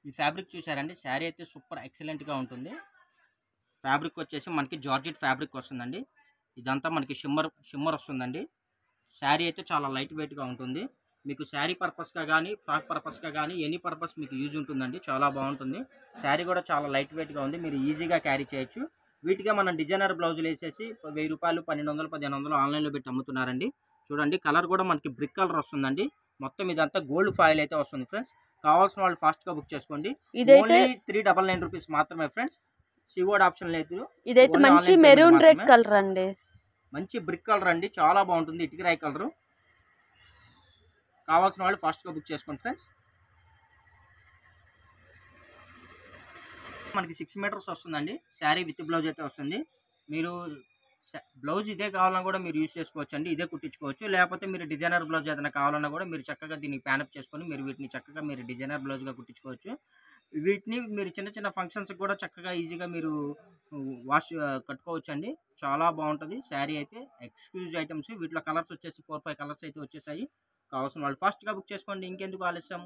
ఈ ఫ్యాబ్రిక్ చూసారండి, శారీ అయితే సూపర్ ఎక్సలెంట్‌గా ఉంటుంది. ఫ్యాబ్రిక్ వచ్చేసి మనకి జార్జెట్ ఫ్యాబ్రిక్ వస్తుందండి. ఇదంతా మనకి షిమ్మర్ వస్తుందండి. శారీ అయితే చాలా లైట్ వెయిట్‌గా ఉంటుంది. మీకు శారీ పర్పస్‌గా గానీ, ఫ్రాక్ పర్పస్‌గా గానీ, ఎనీ పర్పస్ మీకు యూజ్ ఉంటుందండి. చాలా బావుంటుంది. శారీ కూడా చాలా లైట్ వెయిట్‌గా ఉంది. మీరు ఈజీగా క్యారీ చేయొచ్చు. వీటికే మనం డిజైనర్ బ్లౌజులేసేసి రూ. 1000, 1200, 1500 ఆన్‌లైన్‌లో పెట్టి అమ్ముతున్నారండి. చూడండి కలర్ కూడా మనకి బ్రిక్ కలర్ వస్తుందండి. మొత్తం ఇదంతా గోల్డ్ ఫాయిల్ అయితే వస్తుంది ఫ్రెండ్స్. కావాల్సిన వాళ్ళు ఫాస్ట్‌గా బుక్ చేసుకోండి. ఇదైతే ఓన్లీ 399 రూపీస్ మాత్రమే ఫ్రెండ్స్. సిఓడి ఆప్షన్ లేదు. ఇదైతే ఓన్లీ మంచి ఆన్‌లైన్ పేమెంట్ మెరూన్ రెడ్ మాత్రమే. కలర్ అండి. మంచి బ్రిక్ కలర్ అండి. చాలా బాగుంటుంది. ఇటుకరాయి కలరు. కావాల్సిన వాళ్ళు ఫాస్ట్‌గా బుక్ చేసుకోండి ఫ్రెండ్స్. మనకి 6 మీటర్స్ వస్తుందండి. శారీ విత్ బ్లౌజ్ అయితే వస్తుంది. మీరు బ్లౌజ్ ఇదే కావాలన్నా కూడా మీరు యూజ్ చేసుకోవచ్చండి. ఇదే కుట్టించుకోవచ్చు. లేకపోతే మీరు డిజైనర్ బ్లౌజ్ ఏదైనా కావాలన్నా కూడా మీరు చక్కగా దీన్ని ప్యానప్ చేసుకొని మీరు వీటిని చక్కగా మీరు డిజైనర్ బ్లౌజ్‌గా కుట్టించుకోవచ్చు. వీటిని మీరు చిన్న చిన్న ఫంక్షన్స్‌కి కూడా చక్కగా ఈజీగా మీరు కట్టుకోవచ్చండి. చాలా బావుంటది. శారీ అయితే ఎక్స్‌క్లూజివ్ ఐటెమ్స్. వీటిలో కలర్స్ వచ్చేసి 4, 5 కలర్స్ అయితే వచ్చేసాయి. కావాల్సిన వాళ్ళు ఫాస్ట్‌గా బుక్ చేసుకోండి. ఇంకెందుకు ఆలస్యం.